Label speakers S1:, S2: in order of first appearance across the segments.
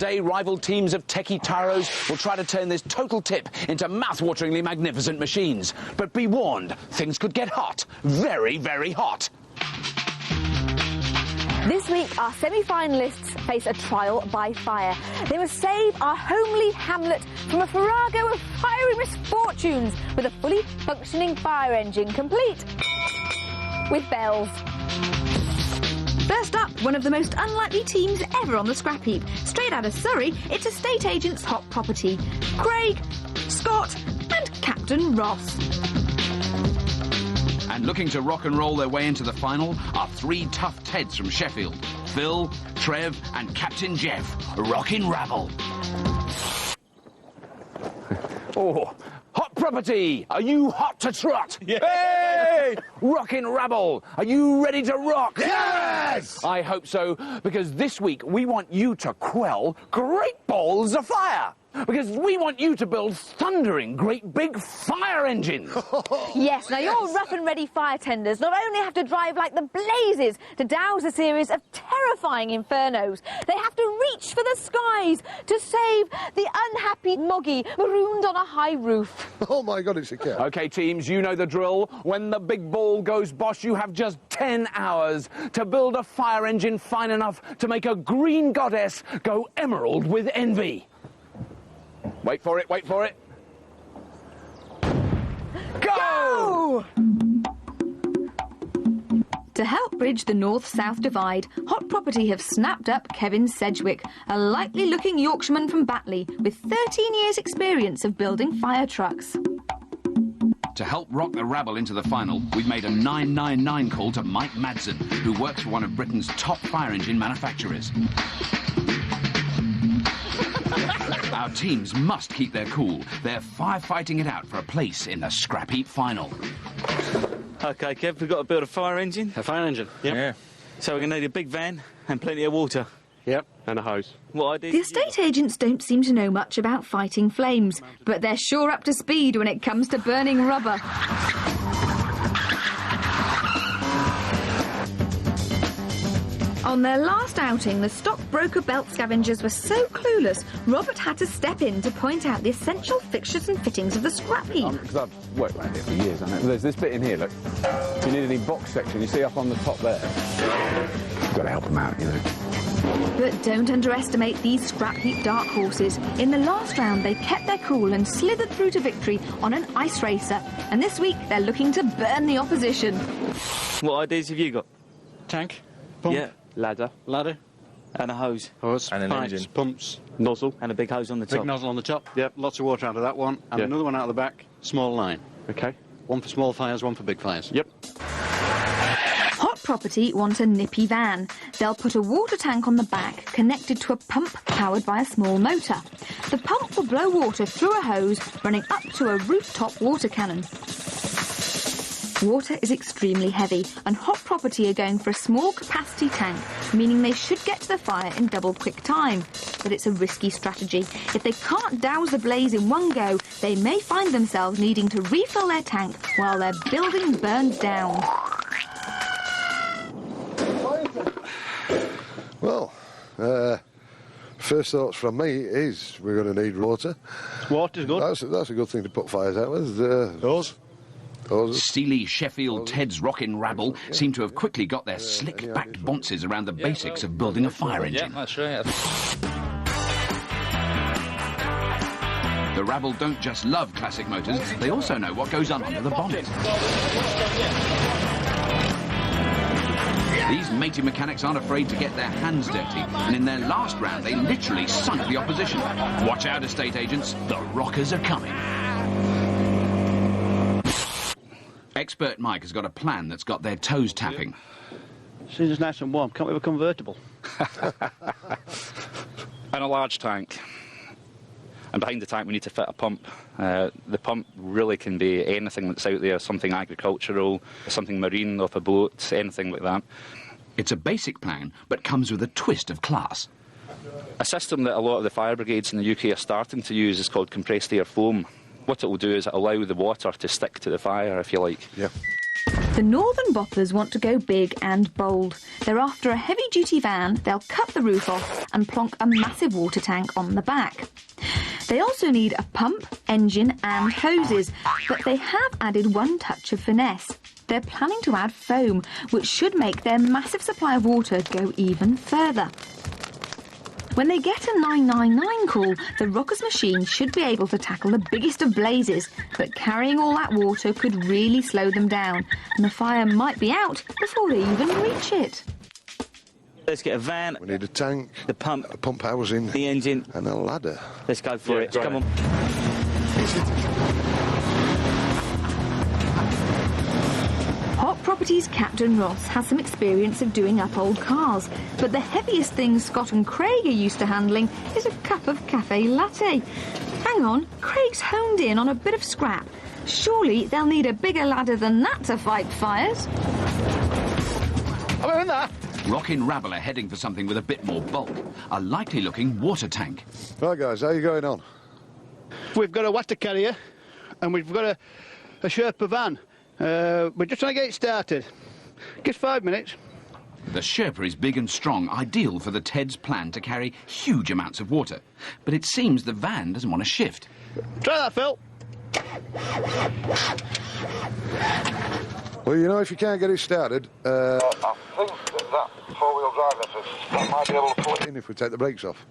S1: Today, rival teams of techie tyros will try to turn this total tip into mouth-wateringly magnificent machines. But be warned, things could get hot. Very, very hot.
S2: This week, our semi-finalists face a trial by fire. They must save our homely hamlet from a farrago of fiery misfortunes with a fully functioning fire engine, complete with bells.
S3: First up, one of the most unlikely teams ever on the scrap heap. Straight out of Surrey, it's estate agents Hot Property. Craig, Scott and Captain Ross.
S1: And looking to rock and roll their way into the final are three tough Teds from Sheffield. Phil, Trev and Captain Jeff. Rockin' Rabble. Oh, Hot Property, are you hot to trot?
S4: Yeah.
S1: Hey! Rockin' Rabble, are you ready to rock?
S4: Yes!
S1: I hope so, because this week we want you to quell great balls of fire. Because we want you to build thundering great big fire engines.
S2: Yes, now your rough and ready fire tenders not only have to drive like the blazes to douse a series of terrifying infernos, they have to reach for the skies to save the unhappy Moggy marooned on a high roof.
S4: Oh my God, it's a cat.
S1: OK, teams, you know the drill. When the big ball goes bosh, you have just 10 hours to build a fire engine fine enough to make a green goddess go emerald with envy. Wait for it, wait for it. Go!
S3: To help bridge the north-south divide, Hot Property have snapped up Kevin Sedgwick, a likely-looking Yorkshireman from Batley with 13 years' experience of building fire trucks.
S1: To help rock the rabble into the final, we've made a 999 call to Mike Madsen, who works for one of Britain's top fire engine manufacturers. Our teams must keep their cool. They're firefighting it out for a place in the scrap heap final.
S5: OK, Kev, we've got to build a fire engine.
S6: A fire engine? Yep.
S5: Yeah. So we're going to need a big van and plenty of water.
S6: Yep, and a hose.
S5: What idea?
S3: The estate agents don't seem to know much about fighting flames, but they're sure up to speed when it comes to burning rubber. On their last outing, the stockbroker belt scavengers were so clueless, Robert had to step in to point out the essential fixtures and fittings of the scrap heap.
S7: Because I've worked around here for years, I know. There's this bit in here, look. If you need any box section, you see up on the top there. You've got to help them out, you know.
S3: But don't underestimate these scrap heap dark horses. In the last round, they kept their cool and slithered through to victory on an ice racer. And this week, they're looking to burn the opposition.
S5: What ideas have you got?
S6: Tank, pump,
S5: Yeah.
S6: ladder,
S5: And a hose.
S6: and an
S8: pipes,
S6: engine, pumps, nozzle,
S5: And a big hose on the top.
S6: big nozzle on the top. Yep, lots of water out of that one, and
S8: Yeah.
S6: another one out of the back. Small line.
S8: Okay.
S6: One for small fires, one for big fires.
S8: Yep.
S3: Hot Property want a nippy van. They'll put a water tank on the back, connected to a pump powered by a small motor. The pump will blow water through a hose running up to a rooftop water cannon. Water is extremely heavy, and Hot Property are going for a small capacity tank, meaning they should get to the fire in double quick time. But it's a risky strategy. If they can't douse the blaze in one go, they may find themselves needing to refill their tank while their building burns down.
S4: Well, first thoughts from me is we're going to need water.
S6: Water's good.
S4: That's a good thing to put fires out with.
S6: Hose.
S4: Hoses.
S1: Steely Sheffield Ted's Rockin' Rabble seem to have quickly got their slick-backed bonces around the basics of building a fire engine.
S8: That's right.
S1: The rabble don't just love classic motors, they also know what goes on under the bonnet. These matey mechanics aren't afraid to get their hands dirty, and in their last round they literally sunk the opposition. Watch out, estate agents, the rockers are coming. Expert Mike has got a plan that's got their toes tapping.
S6: Seems nice and warm. Can't we have a convertible?
S8: And a large tank. And behind the tank we need to fit a pump. The pump really can be anything that's out there, something agricultural, something marine off a boat, anything like that.
S1: It's a basic plan, but comes with a twist of class.
S8: A system that a lot of the fire brigades in the UK are starting to use is called compressed air foam. What it will do is allow the water to stick to the fire, if you like.
S4: Yeah.
S3: The Northern Boppers want to go big and bold. They're after a heavy-duty van. They'll cut the roof off and plonk a massive water tank on the back. They also need a pump, engine and hoses, but they have added one touch of finesse. They're planning to add foam, which should make their massive supply of water go even further. When they get a 999 call, the Rockers machine should be able to tackle the biggest of blazes, but carrying all that water could really slow them down, and the fire might be out before they even reach it.
S5: Let's get a van.
S4: We need a tank,
S5: the pump,
S4: a pump housing,
S5: the engine,
S4: and a ladder.
S5: Let's go for it. Come on.
S3: Hot Properties Captain Ross has some experience of doing up old cars, but the heaviest thing Scott and Craig are used to handling is a cup of cafe latte. Hang on, Craig's honed in on a bit of scrap. Surely they'll need a bigger ladder than that to fight fires.
S6: I'm in there.
S9: Rockin' Rabble are heading for something with a bit more bulk. A likely-looking water tank.
S4: Right, guys, how are you going on?
S6: We've got a water carrier and we've got a Sherpa van. We're just trying to get it started. Just 5 minutes.
S9: The Sherpa is big and strong, ideal for the Ted's plan to carry huge amounts of water. But it seems the van doesn't want to shift.
S6: Try that, Phil.
S4: Well, you know, if you can't get it started,
S10: I think that four-wheel drive effort might be able to pull it
S4: in if we take the brakes off.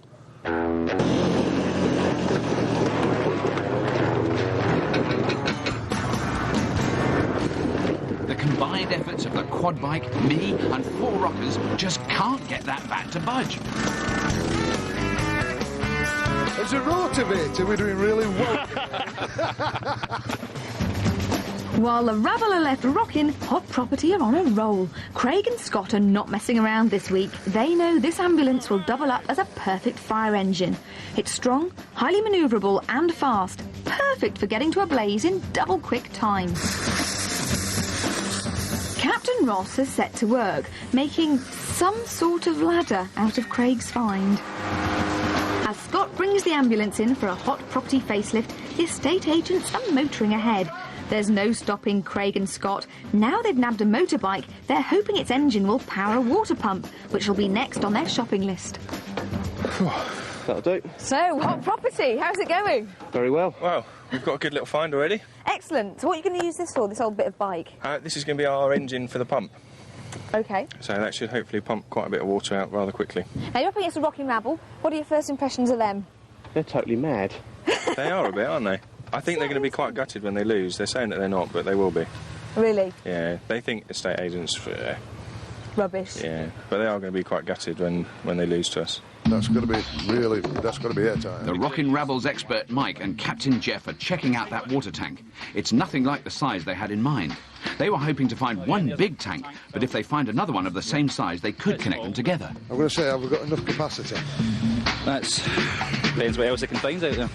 S9: The combined efforts of the quad bike, me and 4 rockers just can't get that van to budge.
S4: As a rotavator, we're doing really well.
S3: While the Rabble are left rocking, Hot Property are on a roll. Craig and Scott are not messing around this week. They know this ambulance will double up as a perfect fire engine. It's strong, highly manoeuvrable and fast. Perfect for getting to a blaze in double quick time. Captain Ross has set to work, making some sort of ladder out of Craig's find. As Scott brings the ambulance in for a Hot Property facelift, the estate agents are motoring ahead. There's no stopping Craig and Scott. Now they've nabbed a motorbike, they're hoping its engine will power a water pump, which will be next on their shopping list.
S11: That'll do.
S2: So, Hot Property, how's it going?
S11: Very well.
S12: Well, we've got a good little find already.
S2: Excellent. So what are you going to use this for, this old bit of bike?
S12: This is going to be our engine for the pump.
S2: OK.
S12: So that should hopefully pump quite a bit of water out rather quickly.
S2: Now, you're up against the Rocking Rabble. What are your first impressions of them?
S11: They're totally mad.
S12: They are a bit, aren't they? I think they're going to be quite gutted when they lose. They're saying that they're not, but they will be.
S2: Really?
S12: Yeah, they think estate agents...
S2: Rubbish.
S12: Yeah, but they are going to be quite gutted when they lose to us.
S4: That's going to be airtime.
S9: The Rockin' Rabble's expert Mike and Captain Jeff are checking out that water tank. It's nothing like the size they had in mind. They were hoping to find one big tank, but if they find another one of the same size, they could connect them together.
S4: I'm going to say, have we got enough capacity?
S5: That's... depends what else they can find out there.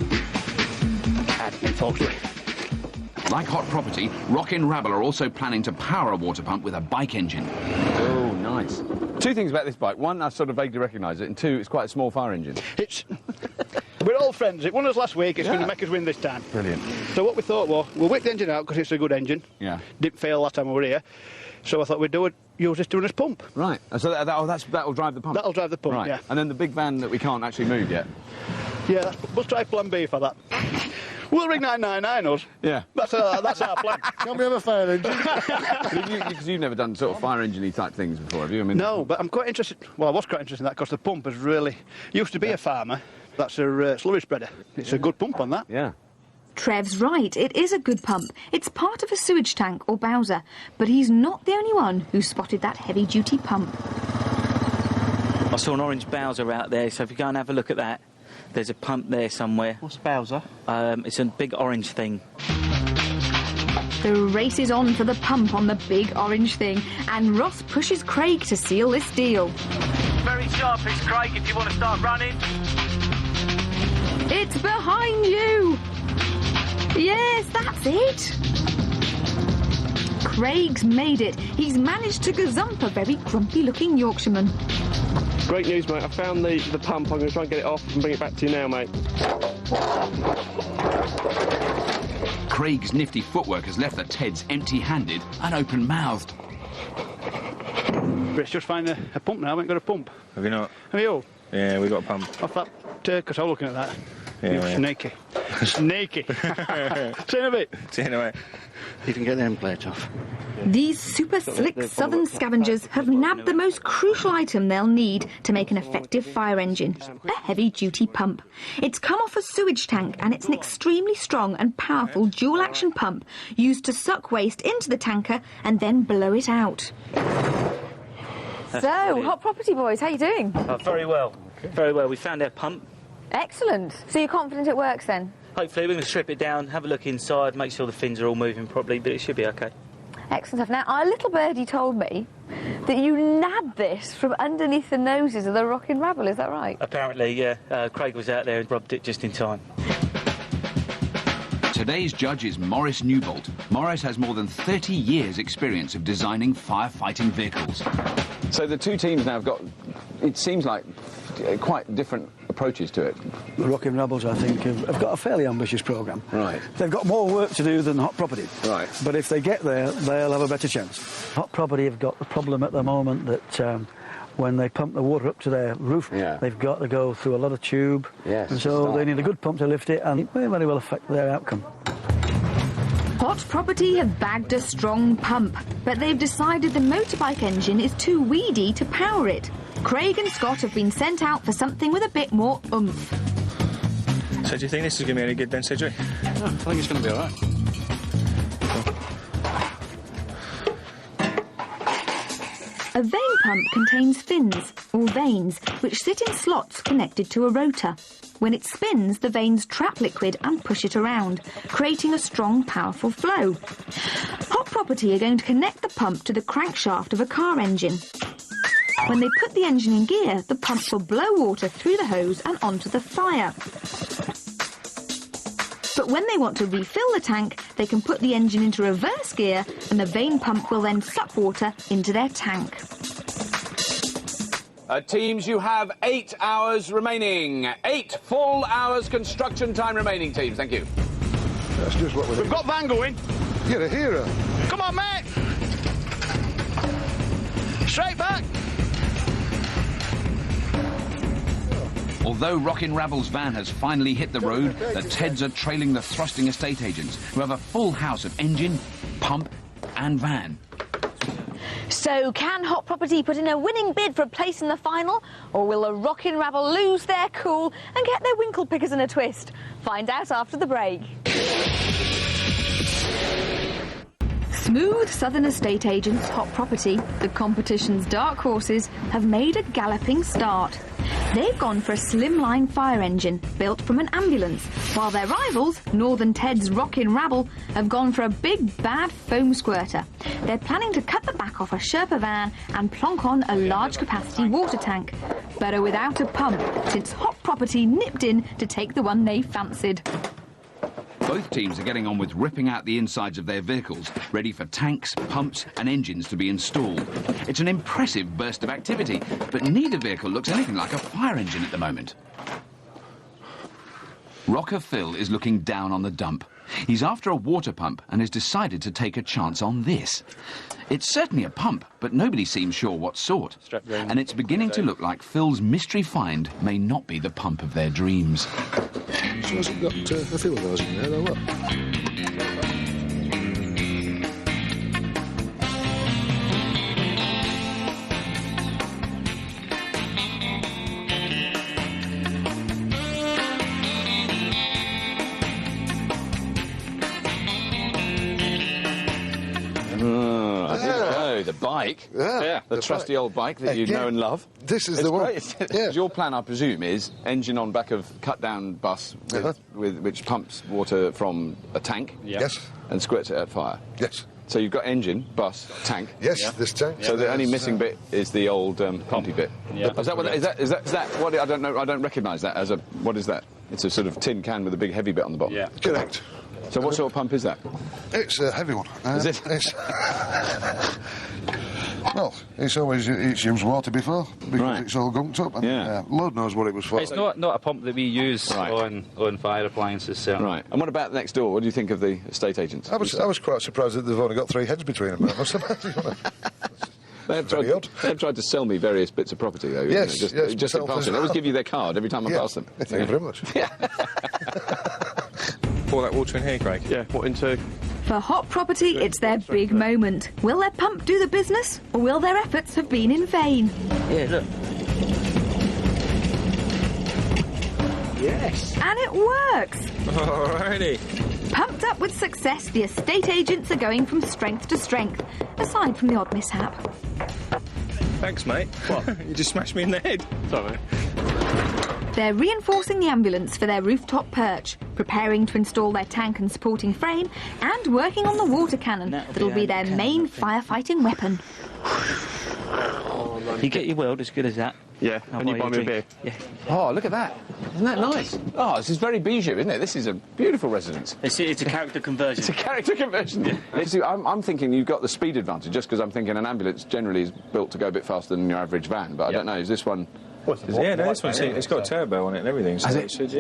S9: Like Hot Property, Rockin' Rabble are also planning to power a water pump with a bike engine.
S7: Oh, nice. 2 things about this bike. 1, I sort of vaguely recognise it, and 2, it's quite a small fire engine.
S6: We're all friends. It won us last week. It's going to make us win this time.
S7: Brilliant.
S6: So what we thought was, we'll whip the engine out because it's a good engine.
S7: Yeah.
S6: Didn't fail last time we were here. So I thought we'd use this to run as pump.
S7: Right. So that'll drive the pump?
S6: That'll drive the pump,
S7: right.
S6: yeah.
S7: And then the big van that we can't actually move yet?
S6: Yeah, we'll try plan B for that. We'll ring 999 us.
S7: Yeah.
S6: That's our plan.
S4: Can we have a fire engine?
S7: Because you've never done sort of fire engine-y type things before, have you? I mean,
S6: no, but I'm quite interested... Well, I was quite interested in that because the pump is really... Used to be a farmer. That's a slurry spreader. It's a good pump on that.
S7: Yeah.
S3: Trev's right, it is a good pump. It's part of a sewage tank or bowser, but he's not the only one who spotted that heavy-duty pump.
S5: I saw an orange Bowser out there, so if you go and have a look at that, there's a pump there somewhere.
S6: What's Bowser?
S5: It's a big orange thing.
S3: The race is on for the pump on the big orange thing, and Ross pushes Craig to seal this deal.
S13: Very sharp is Craig if you want to start running.
S3: It's behind you! Yes, that's it! Craig's made it. He's managed to gazump a very grumpy-looking Yorkshireman.
S11: Great news, mate. I found the pump. I'm going to try and get it off and bring it back to you now, mate.
S9: Craig's nifty footwork has left the Teds empty-handed and open-mouthed.
S6: Let's just find a pump now. I haven't got a pump.
S12: Have you not?
S6: Have you?
S12: Yeah, we got a pump.
S6: Off that because I was looking at that.
S12: Yeah,
S6: You
S12: yeah.
S6: snaky. Snaky. See you in a bit.
S12: See you in a bit.
S6: You can get the end plate off.
S3: These super slick southern scavengers have nabbed the most crucial item they'll need to make an effective fire engine, a heavy-duty pump. It's come off a sewage tank and it's an extremely strong and powerful dual-action pump used to suck waste into the tanker and then blow it out.
S2: So, Hot Property boys, how you doing?
S5: Very well. Very well. We found our pump.
S2: Excellent. So you're confident it works then?
S5: Hopefully we're going to strip it down, have a look inside, make sure the fins are all moving properly, but it should be okay.
S2: Excellent stuff. Now, our little birdie told me that you nabbed this from underneath the noses of the Rockin' Rabble, is that right?
S5: Apparently, yeah. Craig was out there and rubbed it just in time.
S9: Today's judge is Maurice Newbolt. Maurice has more than 30 years' experience of designing firefighting vehicles.
S7: So the two teams now have got, it seems like, quite different approaches to it.
S14: The Rockin' Rebels, I think, have got a fairly ambitious programme.
S7: Right.
S14: They've got more work to do than Hot Property.
S7: Right.
S14: But if they get there, they'll have a better chance. Hot Property have got the problem at the moment that when they pump the water up to their roof, they've got to go through a lot of tube.
S7: Yes.
S14: And so they need a good pump to lift it, and it may very well affect their outcome.
S3: Hot Property have bagged a strong pump, but they've decided the motorbike engine is too weedy to power it. Craig and Scott have been sent out for something with a bit more oomph.
S12: So do you think this is going to be any good then, Cedric?
S6: I think it's going to be all right.
S3: A vane pump contains fins, or vanes, which sit in slots connected to a rotor. When it spins, the vanes trap liquid and push it around, creating a strong, powerful flow. Hot Property are going to connect the pump to the crankshaft of a car engine. When they put the engine in gear, the pump will blow water through the hose and onto the fire. But when they want to refill the tank, they can put the engine into reverse gear and the vane pump will then suck water into their tank.
S1: Teams, you have 8 hours remaining. 8 full hours construction time remaining, teams. Thank you.
S4: That's just what
S6: We've got Van going.
S4: You're a hero.
S6: Come on, mate. Straight back.
S9: Although Rockin' Rabble's van has finally hit the road, the Teds are trailing the thrusting estate agents, who have a full house of engine, pump and van.
S2: So, can Hot Property put in a winning bid for a place in the final, or will the Rockin' Rabble lose their cool and get their winkle pickers in a twist? Find out after the break.
S3: Smooth southern estate agents Hot Property, the competition's dark horses, have made a galloping start. They've gone for a slimline fire engine built from an ambulance, while their rivals, Northern Ted's Rockin' Rabble, have gone for a big bad foam squirter. They're planning to cut the back off a Sherpa van and plonk on a large capacity water tank. Better without a pump, since Hot Property nipped in to take the one they fancied.
S9: Both teams are getting on with ripping out the insides of their vehicles, ready for tanks, pumps and engines to be installed. It's an impressive burst of activity, but neither vehicle looks anything like a fire engine at the moment. Rocker Phil is looking down on the dump. He's after a water pump and has decided to take a chance on this. It's certainly a pump, but nobody seems sure what sort. And it's beginning to look like Phil's mystery find may not be the pump of their dreams.
S4: So has it got a few of those in there, or what?
S7: The bike.
S4: Yeah.
S7: The trusty
S4: bike.
S7: old bike that you
S4: Again,
S7: know and love.
S4: This is
S7: It's
S4: the one.
S7: great.
S4: Yeah.
S7: Your plan, I presume, is engine on back of cut-down bus with which pumps water from a tank.
S4: Yes.
S7: And squirts it at fire.
S4: Yes.
S7: So you've got engine, bus, tank.
S4: Yes, this tank.
S7: So the only missing bit is the old pumpy bit.
S12: Yeah.
S7: Is that what? Is that what? I don't know. I don't recognise that as a. What is that? It's a sort of tin can with a big heavy bit on the bottom.
S12: Yeah.
S4: Correct.
S7: So what sort of pump is that?
S4: It's a heavy one.
S7: Is it?
S4: Well, it's used water before because it's all gunked up. And, Lord knows what it was for.
S8: It's not a pump that we use on fire appliances, so.
S7: Right. And what about next door? What do you think of the estate agents?
S4: I was quite surprised that they've only got 3 heads between them. I must imagine.
S7: They've tried to sell me various bits of property, though.
S4: Yes,
S7: you know, just in passing. They always give you their card every time I pass them.
S4: Thank you very much.
S12: Pour that water in here, Craig.
S11: Yeah, what into?
S3: For Hot Property, it's their big moment. Will their pump do the business, or will their efforts have been in vain?
S5: Yeah, look.
S3: Yes. And it works.
S12: Alrighty.
S3: Pumped up with success, the estate agents are going from strength to strength, aside from the odd mishap.
S12: Thanks, mate. What? You just smashed me in the head.
S11: Sorry.
S3: They're reinforcing the ambulance for their rooftop perch, preparing to install their tank and supporting frame, and working on the water cannon that'll be their main firefighting weapon.
S5: You get your world as good as that.
S11: Yeah, and you buy me a beer.
S5: Yeah.
S7: Oh, look at that. Isn't that nice? Oh, this is very bijou, isn't it? This is a beautiful residence.
S5: It's a character conversion.
S7: It's a character conversion. Yeah. I'm thinking you've got the speed advantage, just because I'm thinking an ambulance generally is built to go a bit faster than your average van, but I don't know, is this one...
S12: This one's it's got a turbo on it and everything, so it should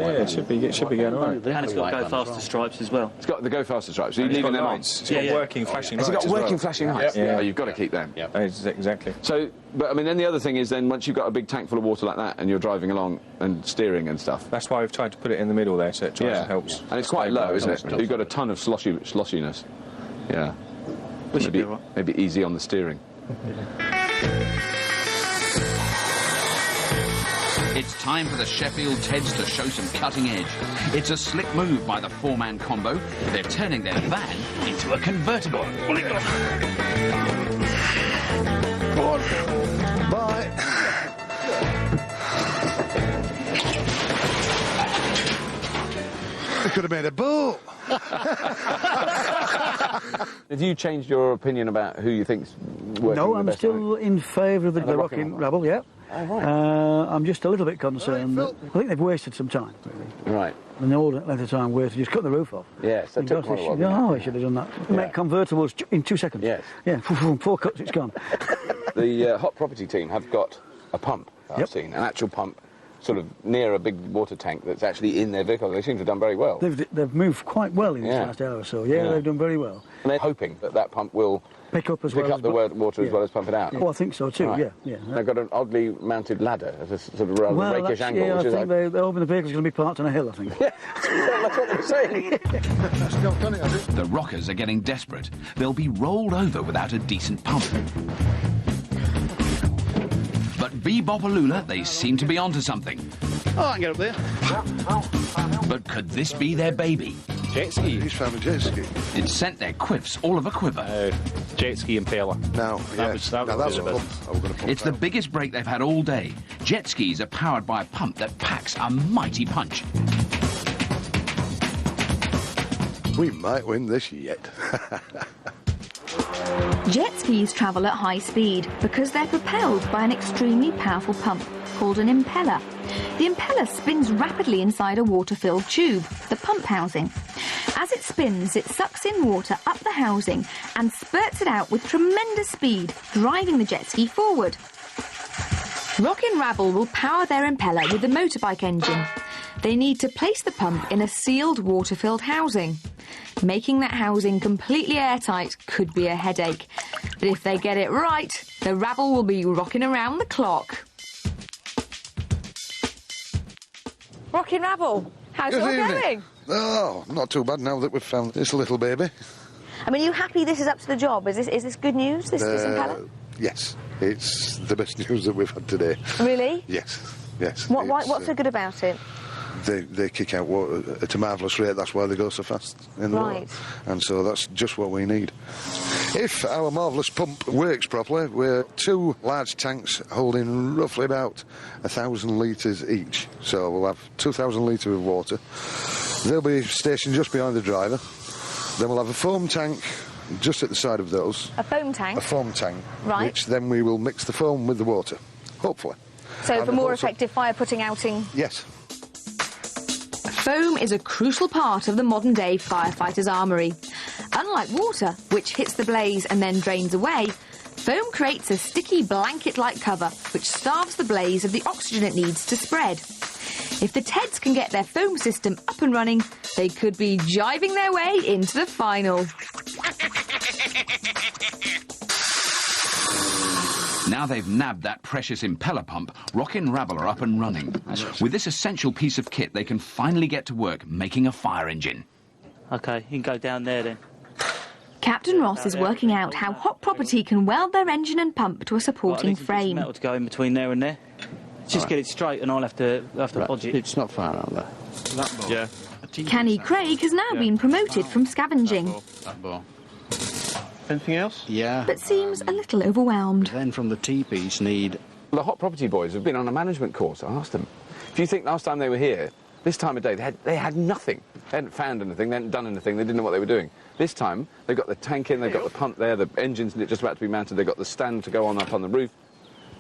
S12: be going all right.
S5: And it's got go faster stripes as well.
S7: It's got the go faster stripes. So you're leaving them on.
S12: It's got working flashing lights.
S7: It's got working flashing lights.
S12: Yeah.
S7: Oh, you've got to keep them.
S12: Yeah, exactly.
S7: So, but I mean, then the other thing is, then once you've got a big tank full of water like that, and you're driving along and steering and stuff.
S12: That's why we've tried to put it in the middle there, so it tries to helps.
S7: And it's quite low, isn't it? You've got a ton of sloshiness. Yeah. Maybe easy on the steering.
S9: It's time for the Sheffield Teds to show some cutting edge. It's a slick move by the 4-man combo. They're turning their van into a convertible.
S4: Bye. They could have made a boat.
S7: Have you changed your opinion about who you think's working
S14: No,
S7: the
S14: I'm
S7: best
S14: still in favour of the rocking rabble, yeah.
S7: Oh, right.
S14: I'm just a little bit concerned that I think they've wasted some time, really.
S7: Right.
S14: And the old length of time where to just cut the roof off.
S7: Yes, that took quite a while.
S14: They should have done that. Make convertibles in 2 seconds.
S7: Yes.
S14: Yeah, 4 cuts, it's gone.
S7: The Hot Property team have got a pump, I've seen, an actual pump, sort of near a big water tank that's actually in their vehicle. They seem to have done very well.
S14: They've moved quite well in this last hour or so. Yeah, they've done very well.
S7: And they're hoping that that pump will
S14: pick up
S7: the water as well as pump it out.
S14: Oh, I think so too.
S7: Right.
S14: Yeah.
S7: They've got an oddly mounted ladder at a sort of rather rakish angle.
S14: Yeah, I think they're hoping the vehicle's going to be parked on a hill, I think.
S7: Yeah, that's what they're saying.
S9: The rockers are getting desperate. They'll be rolled over without a decent pump. But Bebopalula, they seem to be onto something.
S6: Oh, I can get up there.
S9: But could this be their baby?
S12: Jet ski.
S4: He's found a jet ski.
S9: It sent their quiffs all of a quiver.
S12: Jet ski impeller.
S4: Now, that's a pump.
S9: It's the biggest break they've had all day. Jet skis are powered by a pump that packs a mighty punch.
S4: We might win this yet.
S3: Jet skis travel at high speed because they're propelled by an extremely powerful pump called an impeller. The impeller spins rapidly inside a water-filled tube, the pump housing. As it spins, it sucks in water up the housing and spurts it out with tremendous speed, driving the jet ski forward. Rockin' Rabble will power their impeller with the motorbike engine. They need to place the pump in a sealed water-filled housing. Making that housing completely airtight could be a headache. But if they get it right, the Rabble will be rocking around the clock.
S2: Rockin' Rabble, how's it all going?
S4: Oh, not too bad now that we've found this little baby.
S2: I mean, are you happy this is up to the job? Is this good news, this impeller?
S4: Yes, it's the best news that we've had today.
S2: Really?
S4: Yes.
S2: What's so good about it?
S4: They kick out water at a marvellous rate. That's why they go so fast in the water. And so that's just what we need. If our marvellous pump works properly, we're 2 large tanks holding roughly about 1,000 litres each. So we'll have 2,000 litres of water. They'll be stationed just behind the driver. Then we'll have a foam tank just at the side of those.
S2: A foam tank?
S4: A foam tank.
S2: Right.
S4: Which then we will mix the foam with the water, hopefully.
S2: So for more effective fire-putting outing?
S4: Yes.
S3: Foam is a crucial part of the modern-day firefighter's armoury. Unlike water, which hits the blaze and then drains away, Foam creates a sticky blanket-like cover which starves the blaze of the oxygen it needs to spread. If the Teds can get their foam system up and running, they could be jiving their way into the final.
S9: Now they've nabbed that precious impeller pump, Rockin' Rabble are up and running. With this essential piece of kit, they can finally get to work making a fire engine.
S5: OK, you can go down there then.
S3: Captain Ross is working out how Hot Property can weld their engine and pump to a supporting frame.
S5: Metal to go in between there and there. Just get it straight and I'll have to bodge it.
S6: It's not far out there.
S12: Yeah.
S3: Canny Craig has now been promoted from scavenging,
S6: Anything else? Yeah.
S3: but seems a little overwhelmed.
S6: Then from the T-piece need...
S7: The Hot Property boys have been on a management course. I asked them, do you think last time they were here, this time of day, they had nothing. They hadn't found anything, they hadn't done anything, they didn't know what they were doing. This time, they've got the tank in, they've got the pump there, the engine's just about to be mounted, they've got the stand to go on up on the roof.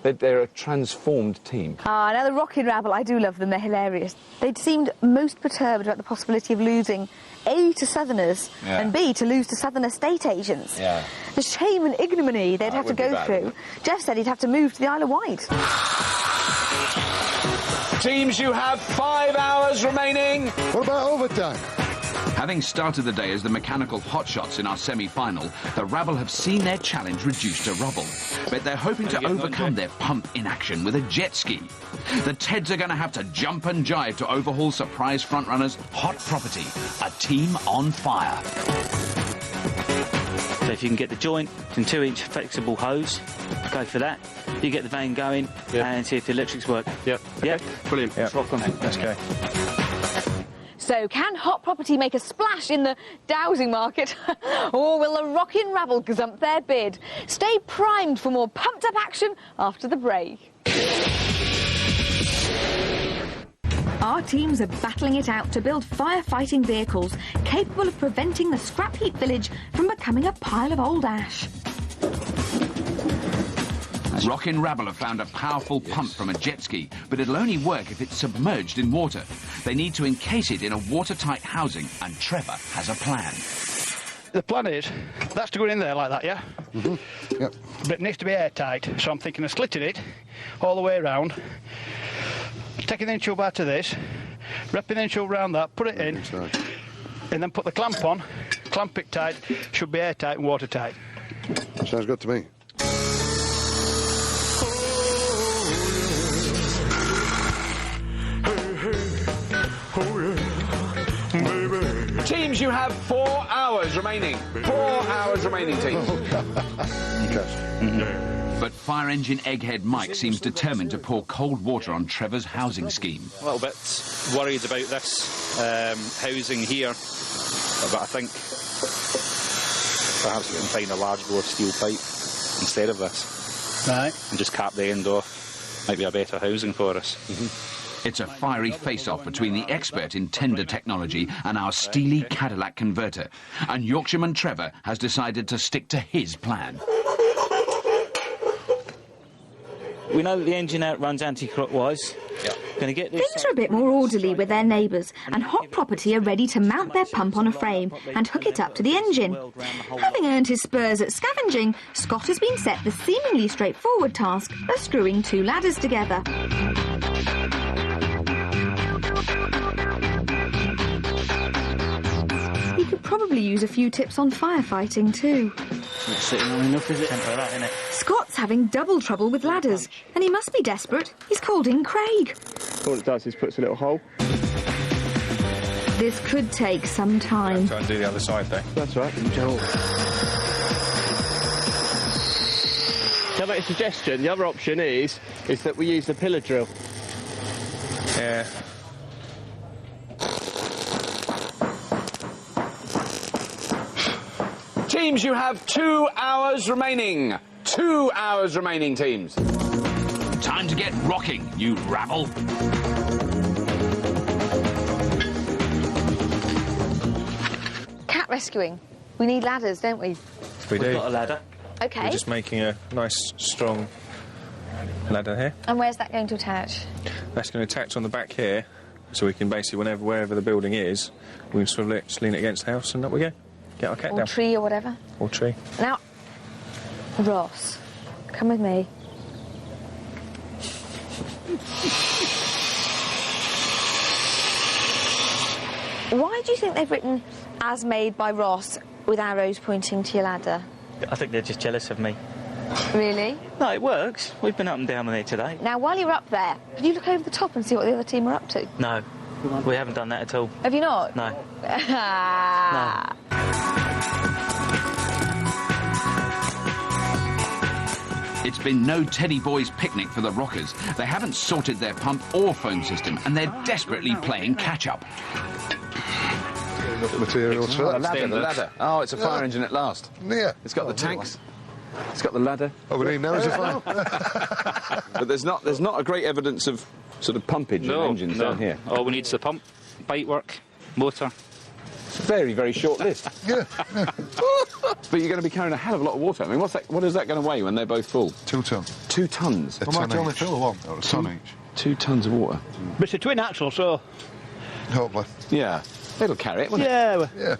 S7: They're a transformed team.
S2: Ah, now the Rockin' Rabble, I do love them, they're hilarious. They'd seemed most perturbed about the possibility of losing A, to Southerners, and B, to lose to Southern estate agents.
S7: Yeah.
S2: The shame and ignominy they'd have to go through. Jeff said he'd have to move to the Isle of Wight.
S1: Teams, you have 5 hours remaining.
S4: What about overtime?
S9: Having started the day as the mechanical hotshots in our semi-final, the Rabble have seen their challenge reduced to rubble. But they're hoping to overcome their pump inaction with a jet ski. The Teds are going to have to jump and jive to overhaul surprise frontrunners Hot Property, a team on fire.
S5: So if you can get the joint and 2-inch flexible hose, go for that. You get the van going and see if the electrics work.
S12: Yep.
S5: Yeah?
S12: Brilliant.
S5: Let's rock on.
S12: Let's go.
S2: So, can Hot Property make a splash in the dowsing market? Or will the Rockin' Rabble gazump their bid? Stay primed for more pumped-up action after the break.
S3: Our teams are battling it out to build firefighting vehicles capable of preventing the Scrapheap village from becoming a pile of old ash.
S9: Rockin' Rabble have found a powerful pump from a jet ski, but it'll only work if it's submerged in water. They need to encase it in a watertight housing, and Trevor has a plan.
S6: The plan is, that's to go in there like that, yeah?
S4: Mm-hmm. Yep.
S6: But it needs to be airtight, so I'm thinking of slitting it all the way around, taking the inch-tube out of this, wrapping the inch-tube around that, put it in, and then put the clamp on, clamp it tight, should be airtight and watertight.
S4: Sounds good to me.
S1: Teams, you have 4 hours remaining. 4 hours remaining, teams.
S9: But fire engine egghead Mike seems determined to pour cold water on Trevor's housing scheme.
S8: A little bit worried about this housing here, but I think perhaps we can find a large bore steel pipe instead of this.
S6: Right.
S8: And just cap the end off. Might be a better housing for us.
S9: It's a fiery face-off between the expert in tender technology and our steely Cadillac converter. And Yorkshireman Trevor has decided to stick to his plan.
S5: We know that the engine outruns anti-clockwise. Going to get this.
S3: Things are a bit more orderly with their neighbours, and Hot Property are ready to mount their pump on a frame and hook it up to the engine. Having earned his spurs at scavenging, Scott has been set the seemingly straightforward task of screwing 2 ladders together. He could probably use a few tips on firefighting too.
S5: Not sitting on enough, is it? Temper that, innit?
S3: Scott's having double trouble with ladders, and he must be desperate. He's called in Craig.
S11: All it does is puts a little hole.
S3: This could take some time.
S12: Try and do the other side, though.
S11: That's right. Can I make a suggestion? The other option is that we use the pillar drill.
S12: Yeah.
S1: Teams, you have 2 hours remaining. 2 hours remaining, teams.
S9: Time to get rocking, you rabble.
S2: Cat rescuing. We need ladders, don't we?
S12: We do.
S5: We've got a ladder.
S2: OK.
S12: We're just making a nice, strong ladder here.
S2: And where's that going to attach?
S12: That's going to attach on the back here, so we can basically, wherever the building is, we can swivel it, just lean it against the house, and up we go. Get our cat
S2: Or
S12: down.
S2: tree or whatever.
S12: Or tree.
S2: Now, Ross, Come with me. Why do you think they've written "as made by Ross" with arrows pointing to your ladder?
S5: I think they're just jealous of me.
S2: Really?
S5: No, it works. We've been up and down on it today.
S2: Now, while you're up there, could you look over the top and see what the other team are up to?
S5: No, we haven't done that at all.
S2: Have you not?
S5: No.
S2: No.
S9: It's been no Teddy Boys picnic for the Rockers. They haven't sorted their pump or phone system, and they're desperately playing catch-up.
S4: Materials for that.
S7: The ladder. Oh, it's a fire engine at last.
S4: Yeah.
S7: It's got the tanks. It's got the ladder.
S4: Oh, we need now is a fire.
S7: But there's not a great evidence of sort of pumpage in engines down here.
S8: All we need is the pump, bite work, motor.
S7: It's a very, very short list.
S4: Yeah.
S7: But you're going to be carrying a hell of a lot of water. I mean, what is that going to weigh when they're both full?
S4: 2 ton.
S7: 2 tons.
S4: I might only fill one, or a ton each.
S7: 2 tons of water.
S6: But it's a twin axle, so...
S4: Hopefully.
S7: Yeah. It'll carry it, won't it?
S6: Yeah.
S4: Yeah.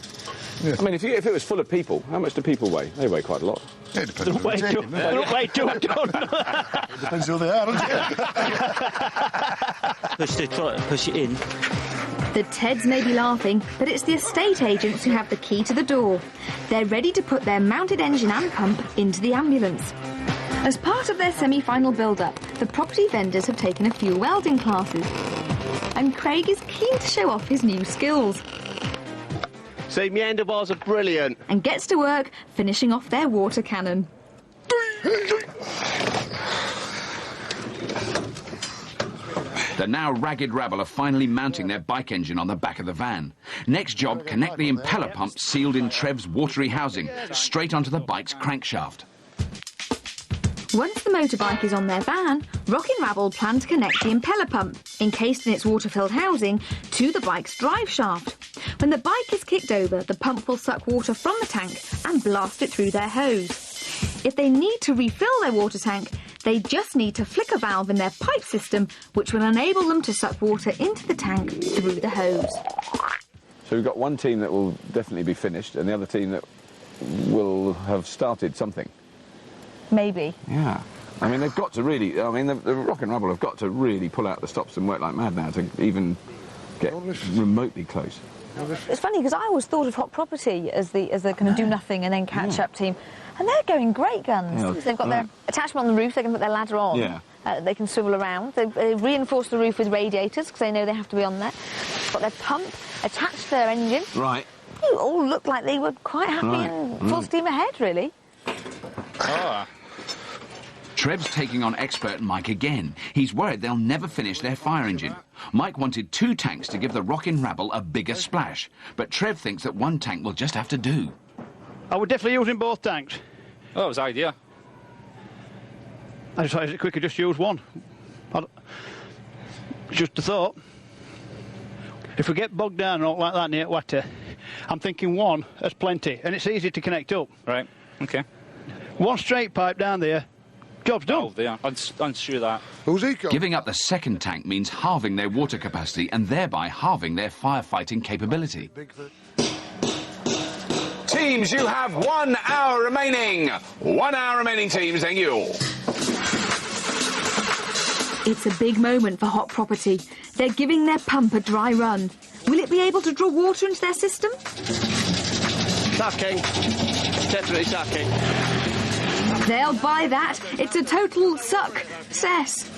S7: I mean, if it was full of people, how much do people weigh? They weigh quite a lot.
S4: Yeah, it depends.
S6: They don't weigh 2 ton.
S4: It depends who they are, doesn't it?
S5: Push it in.
S3: The Teds may be laughing, but it's the estate agents who have the key to the door. They're ready to put their mounted engine and pump into the ambulance. As part of their semi-final build-up, the property vendors have taken a few welding classes. And Craig is keen to show off his new skills.
S11: See, my handlebars are brilliant.
S3: And gets to work finishing off their water cannon.
S9: The now ragged rabble are finally mounting their bike engine on the back of the van. Next job, connect the impeller pump sealed in Trev's watery housing straight onto the bike's crankshaft.
S3: Once the motorbike is on their van, Rockin' Rabble plan to connect the impeller pump, encased in its water-filled housing, to the bike's drive shaft. When the bike is kicked over, the pump will suck water from the tank and blast it through their hose. If they need to refill their water tank, they just need to flick a valve in their pipe system, which will enable them to suck water into the tank through the hose.
S7: So we've got one team that will definitely be finished, and the other team that will have started something.
S2: Maybe.
S7: Yeah. I mean, they've got to really... I mean, the Rockin' Rabble have got to really pull out the stops and work like mad now to even get remotely close.
S2: It's funny, because I always thought of Hot Property as the kind of do-nothing and then catch-up team. And they're going great guns.
S7: Yeah,
S2: They've got their attachment on the roof, they can put their ladder on.
S7: Yeah.
S2: They can swivel around. They've reinforced the roof with radiators, because they know they have to be on there. Got their pump attached to their engine.
S7: Right.
S2: You all look like they were quite happy and full steam ahead, really.
S8: Ah.
S9: Trev's taking on expert Mike again. He's worried they'll never finish their fire engine. Mike wanted 2 tanks to give the Rockin' Rabble a bigger splash, but Trev thinks that 1 tank will just have to do.
S6: I would definitely using both tanks.
S8: Oh, that was the idea.
S6: I decided it quicker just use one. Just a thought. If we get bogged down and all like that near water, I'm thinking 1 is plenty, and it's easy to connect up.
S8: Right, OK.
S6: 1 straight pipe down there, job's done.
S8: Oh, there. Unscrew that.
S4: Who's he got?
S9: Giving up the 2nd tank means halving their water capacity and thereby halving their firefighting capability.
S7: Teams, you have 1 hour remaining. 1 hour remaining, teams, thank you all.
S3: It's a big moment for Hot Property. They're giving their pump a dry run. Will it be able to draw water into their system?
S11: Sucking. Definitely sucking.
S3: They'll buy that. It's a total success.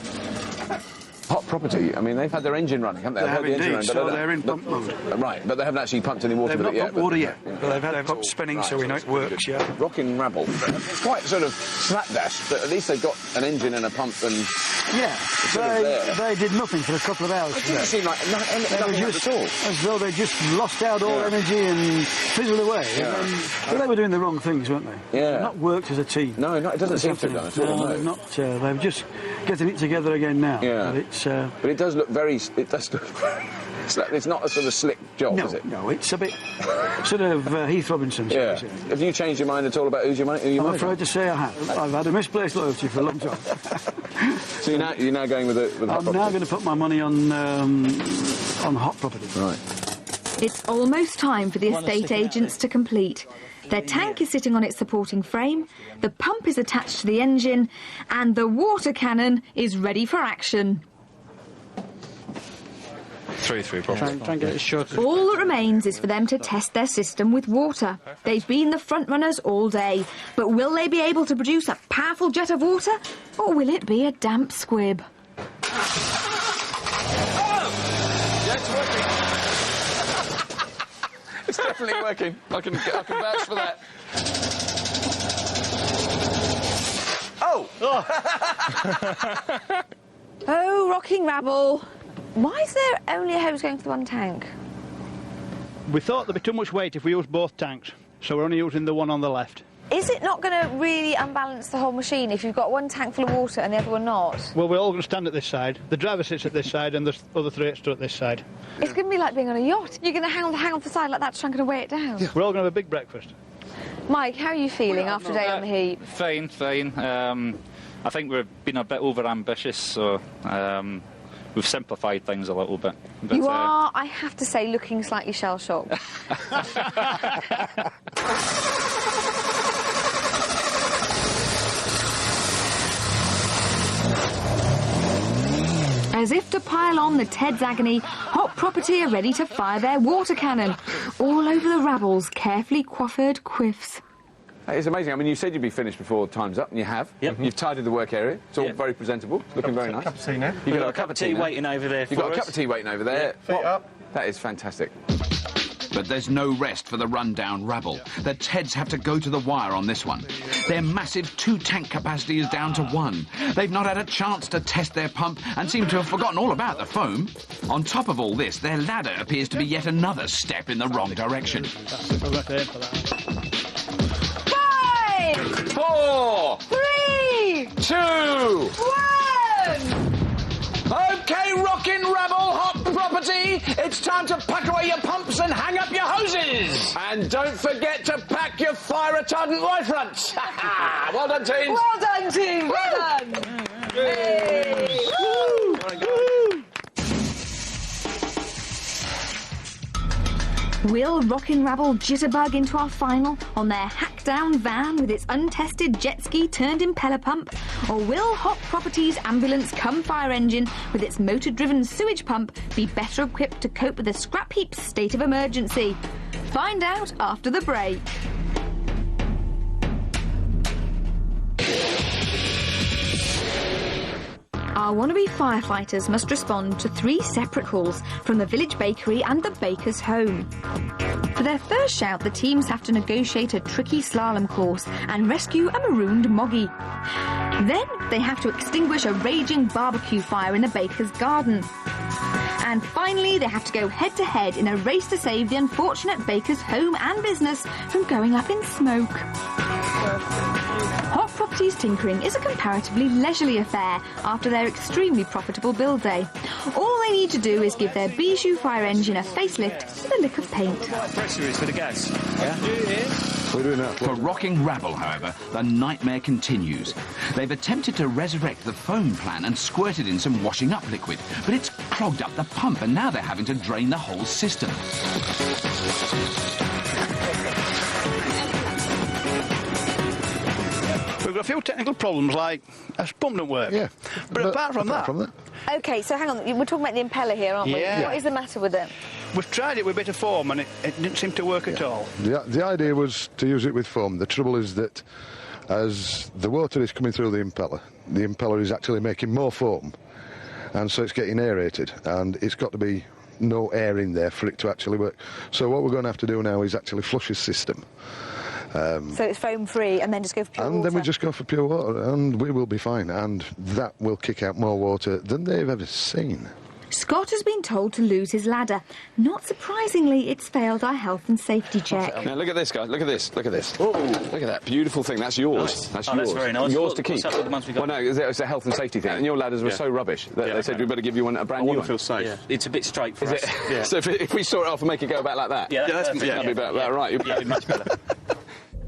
S7: Hot Property, I mean, they've had their engine running, haven't they?
S14: They have indeed, so they're in pump mode.
S7: Right, but they haven't actually pumped any water
S14: They've
S7: with it
S14: not
S7: yet.
S14: pumped water yet, but they've had their pump spinning, so we know it works, yeah.
S7: Rockin' Rabble. It's quite sort of slapdash, but at least they've got an engine and a pump and...
S14: Yeah, they did nothing for a couple of hours.
S7: It didn't seem like nothing at all.
S14: As though they just lost out all energy and fizzled away.
S7: Yeah.
S14: But they were doing the wrong things, weren't they?
S7: Yeah.
S14: They've not worked as a team.
S7: No, it doesn't seem to have done at all.
S14: No, they've not. They've just getting it together again now.
S7: Yeah.
S14: But
S7: it does look very... It does look very... It's not a sort of slick job, is it?
S14: No, it's a bit sort of Heath Robinson.
S7: Yeah. Have you changed your mind at all about who you might...
S14: I'm afraid to say I have. I've had a misplaced loyalty for a long time.
S7: So you're now going with Hot Property?
S14: I'm now going to put my money on Hot Property.
S7: Right.
S3: It's almost time for the estate agents to complete. Their tank is sitting on its supporting frame, the pump is attached to the engine, and the water cannon is ready for action.
S12: Three, probably.
S6: Try and get it short.
S3: All that remains is for them to test their system with water. They've been the front runners all day, but will they be able to produce a powerful jet of water, or will it be a damp squib?
S7: It's definitely working. I can vouch for that. Oh!
S2: Oh, rocking rabble. Why is there only a hose going for the one tank?
S6: We thought there'd be too much weight if we used both tanks, so we're only using the one on the left.
S2: Is it not going to really unbalance the whole machine if you've got one tank full of water and the other one not?
S6: Well, we're all going to stand at this side. The driver sits at this side and the other three stood at this side.
S2: It's going to be like being on a yacht. You're going to hang off the side like that to try and weigh it down.
S6: Yeah. We're all going to have a big breakfast.
S2: Mike, how are you feeling after a day on the heat?
S8: Fine. I think we've been a bit over-ambitious, so we've simplified things a little bit. But,
S2: you are, I have to say, looking slightly shell-shocked.
S3: As if to pile on the Ted's agony, Hot Property are ready to fire their water cannon. All over the rabble's carefully coiffured quiffs.
S7: It's amazing. I mean, you said you'd be finished before time's up, and you have.
S5: Yep.
S7: You've tidied the work area. It's all very presentable. It's looking very nice.
S12: Cup of tea now.
S7: You've got a cup of tea
S5: waiting over there.
S7: You've got a cup of tea waiting over there.
S12: Feet up.
S7: That is fantastic.
S9: But there's no rest for the rundown rabble. The Teds have to go to the wire on this one. Their massive 2-tank capacity is down to 1. They've not had a chance to test their pump and seem to have forgotten all about the foam. On top of all this, their ladder appears to be yet another step in the wrong direction.
S2: 5,
S7: 4,
S2: 3,
S7: 2.
S2: 1.
S1: OK, rockin' rabble, Hot Property, it's time to pack away your pumps and hang up your hoses. And don't forget to pack your fire retardant Y fronts. Well done, team.
S2: Well done, team. Well done. Hey.
S1: Woo.
S3: Will Rockin' Rabble jitterbug into our final on their hack-down van with its untested jet ski turned impeller pump? Or will Hot Property's ambulance cum fire engine with its motor-driven sewage pump be better equipped to cope with the Scrapheap state of emergency? Find out after the break. Our wannabe firefighters must respond to 3 separate calls from the village bakery and the baker's home. For their first shout, the teams have to negotiate a tricky slalom course and rescue a marooned moggy. Then they have to extinguish a raging barbecue fire in the baker's garden. And finally, they have to go head-to-head in a race to save the unfortunate baker's home and business from going up in smoke. Hot Property's tinkering is a comparatively leisurely affair after their extremely profitable build day. All they need to do is give their bijou fire engine a facelift with a lick of paint.
S5: Pressure is for the gas.
S4: We're doing that.
S9: For Rocking Rabble, however, the nightmare continues. They've attempted to resurrect the foam plan and squirted in some washing up liquid, but it's clogged up the pump and now they're having to drain the whole system.
S6: We've got a few technical problems, like a pump don't work.
S4: Yeah.
S6: But apart from that...
S2: OK, so hang on, we're talking about the impeller here, aren't we?
S6: Yeah.
S2: What is the matter with it?
S6: We've tried it with a bit of foam and it didn't seem to work at all.
S4: The idea was to use it with foam. The trouble is that as the water is coming through the impeller is actually making more foam, and so it's getting aerated, and it's got to be no air in there for it to actually work. So what we're going to have to do now is actually flush his system.
S2: So it's foam-free and then just go for pure water?
S4: And then we just go for pure water and we will be fine, and that will kick out more water than they've ever seen.
S3: Scott has been told to lose his ladder. Not surprisingly, it's failed our health and safety check.
S7: Now look at this, guys. Look at this. Look at this. Look at that beautiful thing. That's yours.
S5: Nice.
S7: That's
S5: Oh,
S7: yours.
S5: that's very nice.
S7: Yours to keep.
S5: What's up with the ones we got?
S7: Well, no, it's a health and safety thing. And your ladders were so rubbish that they said we better give you a brand new one.
S12: I want to feel safe.
S5: Yeah. It's a bit straight for us.
S7: Yeah. So if we saw it off and make it go back like that, that'd be about right.
S5: Yeah, it'd be much better.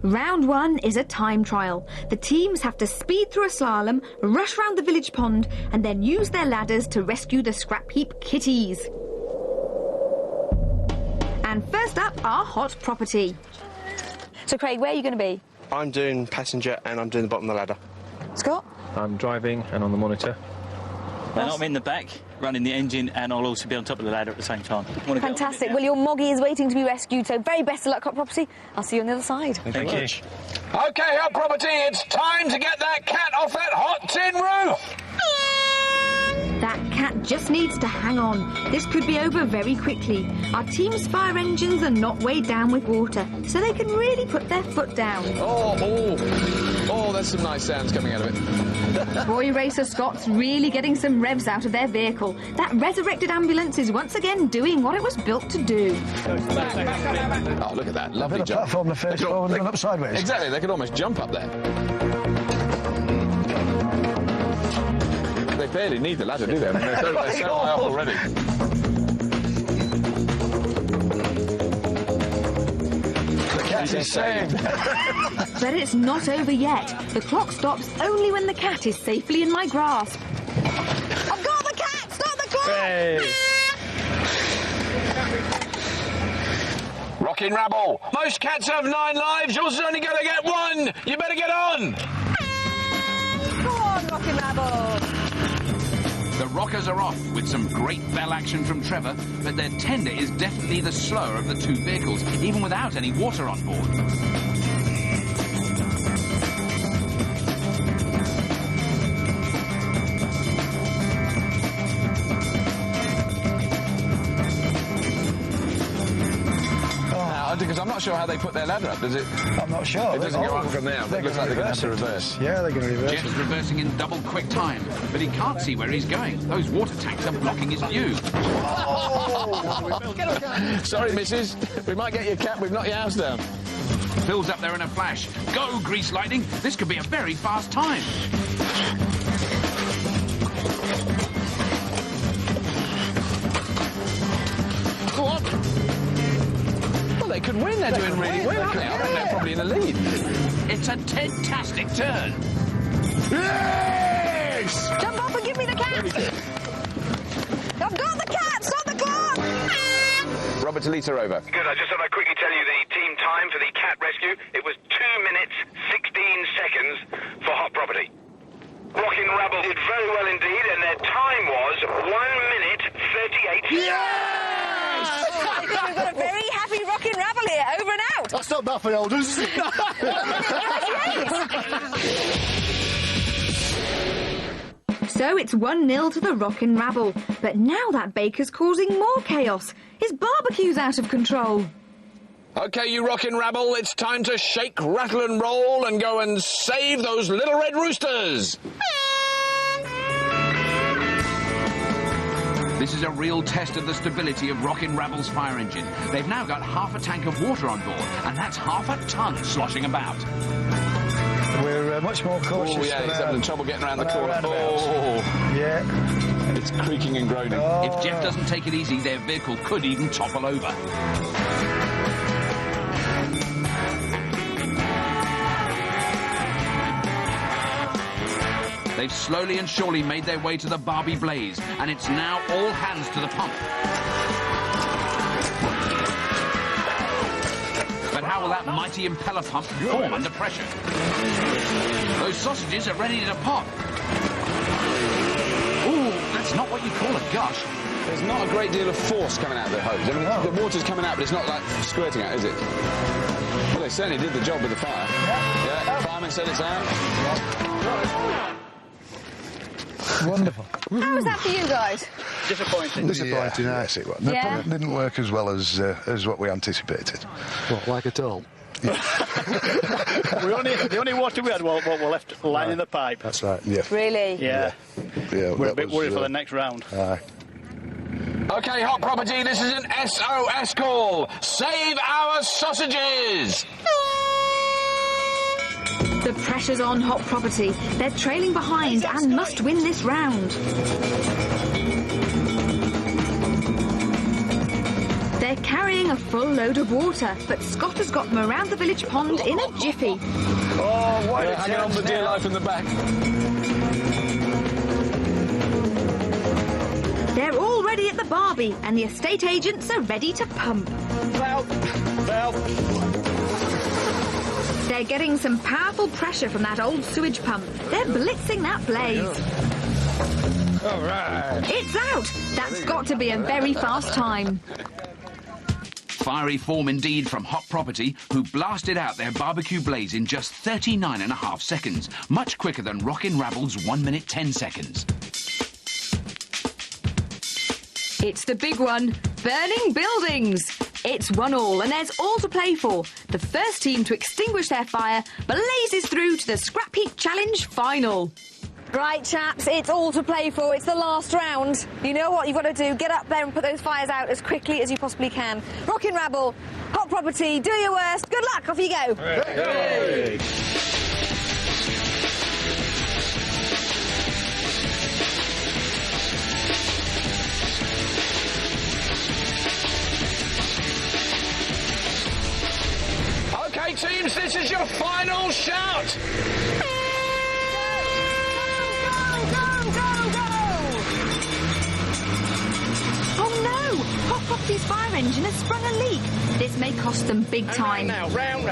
S3: Round 1 is a time trial. The teams have to speed through a slalom, rush round the village pond, and then use their ladders to rescue the Scrapheap kitties. And first up, our hot property.
S2: So, Craig, where are you going to be?
S11: I'm doing passenger and I'm doing the bottom of the ladder.
S2: Scott?
S12: I'm driving and on the monitor.
S5: And I'm in the back, running the engine, and I'll also be on top of the ladder at the same time.
S2: Fantastic. Well, your Moggy is waiting to be rescued, so very best of luck, Hot Property. I'll see you on the other side.
S12: Thank you.
S1: OK, Hot Property, it's time to get that cat off that hot tin roof!
S3: That cat just needs to hang on. This could be over very quickly. Our team's fire engines are not weighed down with water, so they can really put their foot down.
S7: Oh, there's some nice sounds coming out of it.
S3: Boy Racer Scott's really getting some revs out of their vehicle. That resurrected ambulance is once again doing what it was built to do.
S7: Oh, look at that. Lovely jump.
S14: Platform the first forward and up sideways.
S7: Exactly, they could almost jump up there. They barely need the ladder, do they? I mean, they're so high up already.
S14: The cat is saved.
S3: But it's not over yet. The clock stops only when the cat is safely in my grasp.
S2: I've got the cat! Stop the clock!
S11: Hey!
S1: Rockin' Rabble, most cats have 9 lives, yours is only going to get 1! You better get on!
S2: Go on, Rockin' Rabble!
S9: The rockers are off with some great bell action from Trevor, but their tender is definitely the slower of the 2 vehicles, even without any water on board.
S7: Because I'm not sure how they put their ladder up, does it?
S14: I'm not sure.
S7: It doesn't go up from there. It looks like they're going to have to reverse.
S14: Yeah, they're going to reverse.
S9: Jeff's reversing in double quick time, but he can't see where he's going. Those water tanks are blocking his view.
S7: Sorry, missus. We might get your cat. We've knocked your house down.
S9: Phil's up there in a flash. Go, Grease Lightning. This could be a very fast time.
S7: Go on. Well, they could win. They're doing really well, aren't they? I reckon they're probably in the lead.
S9: It's a fantastic turn.
S7: Yes!
S2: Jump up and give me the cat! I've got the cat! Stop the clock!
S7: Robert Talita over.
S10: Good, I just thought I'd quickly tell you the team time for the cat rescue. It was 2 minutes, 16 seconds for Hot Property. Rockin' Rabble did very well indeed, and their time was 1 minute, 38 seconds.
S2: Yes! We've got a very happy Rockin' Rabble here, over and out!
S14: That's not bad for the olders, is it?
S3: So it's 1-0 to the Rockin' Rabble. But now that baker's causing more chaos. His barbecue's out of control.
S1: OK, you Rockin' Rabble, it's time to shake, rattle and roll and go and save those little red roosters!
S9: This is a real test of the stability of Rockin' Rabble's fire engine. They've now got half a tank of water on board, and that's half a ton sloshing about.
S14: We're much more cautious.
S7: Oh, yeah, he's having trouble getting around the corner.
S14: Oh, yeah.
S7: It's creaking and groaning.
S14: Oh.
S9: If Jeff doesn't take it easy, their vehicle could even topple over. They've slowly and surely made their way to the Barbie blaze, and it's now all hands to the pump. But how will that mighty impeller pump perform under pressure? Those sausages are ready to pop. Ooh, that's not what you call a gush.
S7: There's not a great deal of force coming out of the hose. I mean, the water's coming out, but it's not like squirting out, is it? Well, they certainly did the job with the fire. Yeah, fireman said it's out.
S14: Wonderful.
S2: How was that for you guys?
S11: Disappointing.
S4: Disappointing, yes, it was. The
S2: Yeah.
S4: pump didn't work as well as what we anticipated.
S14: What, like at all?
S6: The only water we had was what were left lying in the pipe.
S4: That's right, yeah.
S2: Really?
S6: Yeah.
S4: Yeah,
S6: We're a
S4: that
S6: bit
S4: was,
S6: worried for the next round.
S4: Aye.
S1: OK, Hot Property, this is an SOS call. Save our sausages!
S3: The pressure's on Hot Property. They're trailing behind and must win this round. They're carrying a full load of water, but Scott has got them around the village pond in a jiffy.
S14: Oh, what a
S7: Hanging on for dear life in the back.
S3: They're already at the Barbie and the estate agents are ready to pump. They're getting some powerful pressure from that old sewage pump. They're blitzing that blaze.
S7: All right.
S3: It's out. That's got to be a very fast time.
S9: Fiery form indeed from Hot Property, who blasted out their barbecue blaze in just 39.5 seconds, much quicker than Rockin' Rabble's 1 minute 10 seconds.
S3: It's the big one, burning buildings. It's 1-1 and there's all to play for. The first team to extinguish their fire blazes through to the Scrapheap Challenge final.
S2: Right, chaps, it's all to play for. It's the last round. You know what you've got to do. Get up there and put those fires out as quickly as you possibly can. Rockin' Rabble, Hot Property, do your worst. Good luck. Off you go.
S7: Hey.
S1: OK, teams, this is your final shout.
S3: Hot Property's fire engine has sprung a leak. This may cost them big time.
S7: Round.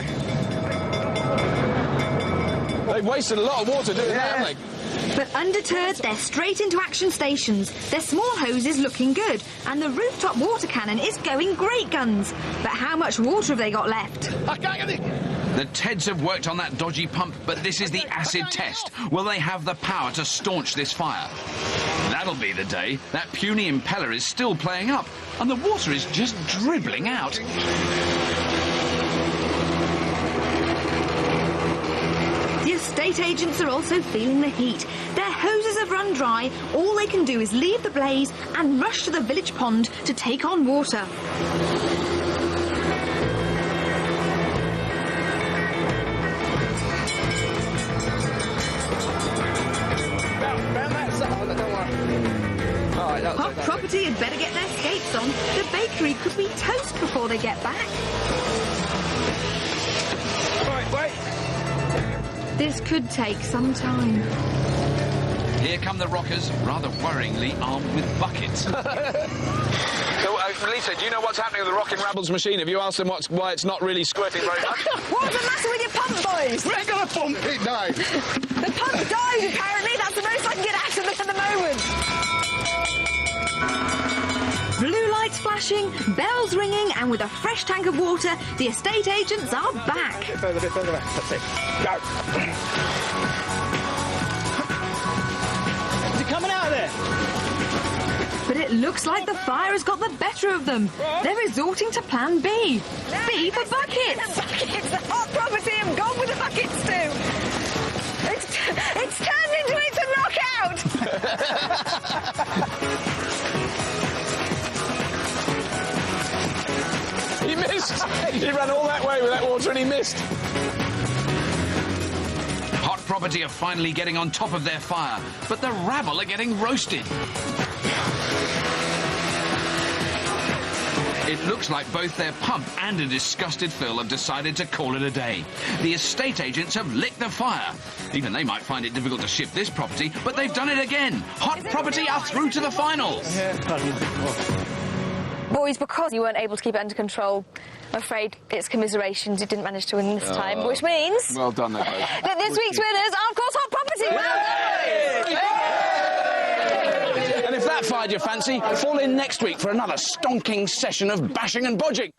S7: They've wasted a lot of water doing that, haven't they?
S3: But undeterred, they're straight into action stations. Their small hose is looking good, and the rooftop water cannon is going great guns. But how much water have they got left?
S7: I can't get it.
S9: The Teds have worked on that dodgy pump, but this is the acid test. Will they have the power to staunch this fire? That'll be the day. That puny impeller is still playing up, and the water is just dribbling out.
S3: The estate agents are also feeling the heat. Their hoses have run dry. All they can do is leave the blaze and rush to the village pond to take on water. Hot Property had better get their skates on. The bakery could be toast before they get back.
S7: Wait.
S3: This could take some time.
S9: Here come the rockers, rather worryingly armed with buckets.
S7: So, Lisa, do you know what's happening with the Rockin' Rabble's machine? Have you asked them why it's not really squirting very much?
S2: What's the matter with your pump, boys?
S7: We ain't got a pump. It died.
S2: The pump died, apparently. That's the most I can get out of it at the moment.
S3: Blue lights flashing, bells ringing, and with a fresh tank of water, the estate agents are back.
S7: A bit further back. That's it. Go.
S11: Is it coming out of there?
S3: But it looks like the fire has got the better of them. They're resorting to plan B. B for buckets.
S2: The buckets! The Hot Property have gone with the buckets too. It's turned into It's a Knockout!
S7: He missed. He ran all that way with that water and he missed.
S9: Hot Property are finally getting on top of their fire, but the rabble are getting roasted. It looks like both their pump and a disgusted Phil have decided to call it a day. The estate agents have lit the fire. Even they might find it difficult to shift this property, but they've done it again. Hot Property are through to the finals.
S2: Boys, because you weren't able to keep it under control, I'm afraid it's commiserations. You didn't manage to win this time, which means...
S7: Well done, though, both.
S2: that this week's winners are, of course, Hot Property. Well done!
S1: And if that fired your fancy, fall in next week for another stonking session of bashing and bodging.